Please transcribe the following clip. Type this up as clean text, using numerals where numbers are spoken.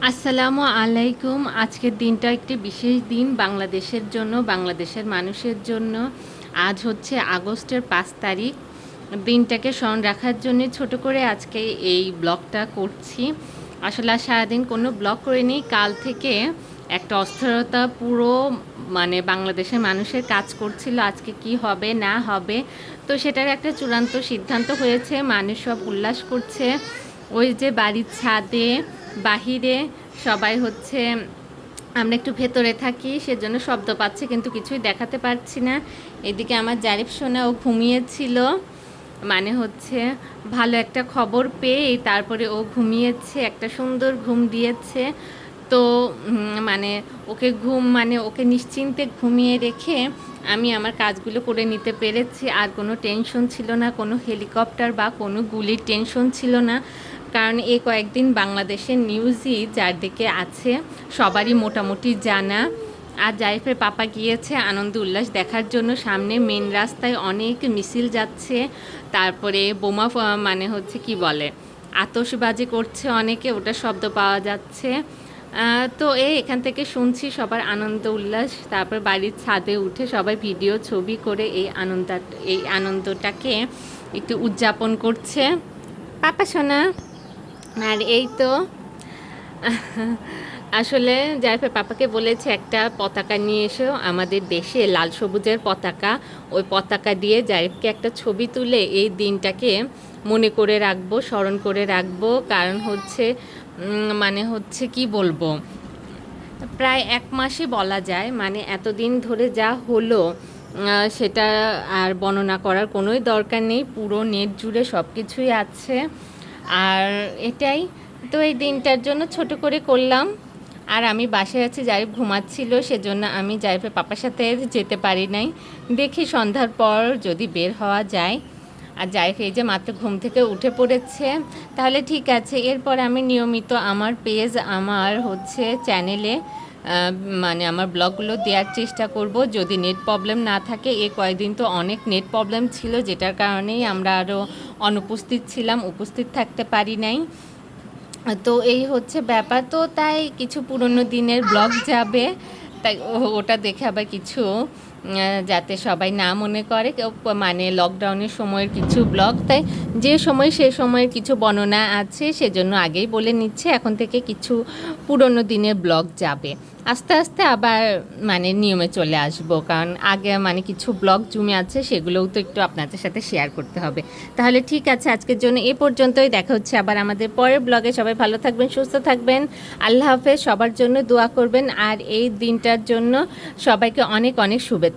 আসসালামু আলাইকুম। আজকের দিনটা একটি বিশেষ দিন বাংলাদেশের জন্য, বাংলাদেশের মানুষের জন্য। আজ হচ্ছে আগস্টের 5 তারিখ। দিনটাকে স্মরণ রাখার জন্য ছোট করে আজকে এই ব্লগটা করছি। আসলে আর সারাদিন কোনো ব্লগ করিনি। কাল থেকে একটা অস্থিরতা পুরো বাংলাদেশের মানুষের কাজ করছিল আজকে কি হবে না হবে। তো সেটার একটা চূড়ান্ত সিদ্ধান্ত হয়েছে। মানুষ সব উল্লাস করছে। ওই যে বাড়ির ছাদে বাহিরে সবাই হচ্ছে, আমরা একটু ভেতরে থাকি সেজন্য শব্দ পাচ্ছে কিন্তু কিছুই দেখাতে পারছি না। এদিকে আমার জারিফ সোনা ও ঘুমিয়েছিল, হচ্ছে ভালো একটা খবর পেয়ে তারপরে ও ঘুমিয়েছে, একটা সুন্দর ঘুম দিয়েছে। তো ওকে ওকে নিশ্চিন্তে ঘুমিয়ে রেখে আমি আমার কাজগুলো করে নিতে পেরেছি। আর কোনো টেনশন ছিল না, কোনো হেলিকপ্টার বা কোনো গুলির টেনশন ছিল না। কারণ এই কয়েকদিন বাংলাদেশের নিউজই চারদিকে আছে, সবারই মোটামুটি জানা। আর জারিফের পাপা গিয়েছে আনন্দ উল্লাস দেখার জন্য। সামনে মেন রাস্তায় অনেক মিছিল যাচ্ছে, তারপরে বোমা হচ্ছে কি বলে আতশবাজি করছে অনেকে, ওটা শব্দ পাওয়া যাচ্ছে। তো এখান থেকে শুনছি সবার আনন্দ উল্লাস। তারপর বাড়ির ছাদে উঠে সবাই ভিডিও ছবি করে এই আনন্দটাকে একটু উদযাপন করছে। পাপা সোনা। আর এই তো আসলে জারিফের পাপাকে বলেছে একটা পতাকা নিয়ে এসো, আমাদের দেশে লাল সবুজের পতাকা। ওই পতাকা দিয়ে জারিফকে একটা ছবি তুলে এই দিনটাকে মনে করে রাখবো, স্মরণ করে রাখবো। কারণ হচ্ছে কি বলবো, প্রায় 1 মাসই বলা যায়। এতদিন ধরে যা হলো সেটা আর বর্ণনা করার কোনোই দরকার নেই, পুরো নেট জুড়ে সব কিছুই আছে। আর এটাই তো, এই দিনটার জন্য ছোট করে করলাম। আর আমি বাসায় আছি, জারিফ ঘুমাচ্ছিল সেজন্য আমি জারিফের পাপার সাথে যেতে পারি নাই। দেখি সন্ধ্যার পর যদি বের হওয়া যায়। আর জারিফ এই যে মাত্র ঘুম থেকে উঠে পড়েছে, তাহলে ঠিক আছে। এরপর আমি নিয়মিত আমার পেজ, আমার হচ্ছে চ্যানেলে আমার ব্লগগুলো দেওয়ার চেষ্টা করব, যদি নেট প্রবলেম না থাকে। এই কয়েকদিন তো অনেক নেট প্রবলেম ছিল, যেটার কারণেই আমরা আরও অনুপস্থিত ছিলাম, উপস্থিত থাকতে পারি নাই। তো এই হচ্ছে ব্যাপার। তো তাই কিছু পুরনো দিনের ব্লগ যাবে, তাই ওটা দেখে আবার কিছু যাতে সবাই না মনে করে লকডাউনের সময়ের কিছু ব্লগ, তাই যে সময় সে সময়ের কিছু বর্ণনা আছে সেজন্য আগেই বলে নিচ্ছে। এখন থেকে কিছু পুরনো দিনের ব্লগ যাবে, আস্তে আস্তে আবার নিয়মে চলে আসব। কারণ আগে কিছু ব্লগ জমে আছে, সেগুলোও তো একটু আপনাদের সাথে শেয়ার করতে হবে। তাহলে ঠিক আছে, আজকের জন্য এ পর্যন্তই। দেখা হচ্ছে আবার আমাদের পরের ব্লগে। সবাই ভালো থাকবেন, সুস্থ থাকবেন। আল্লাহ হাফেজ। সবার জন্য দোয়া করবেন আর এই দিনটার জন্য সবাইকে অনেক অনেক শুভেচ্ছা।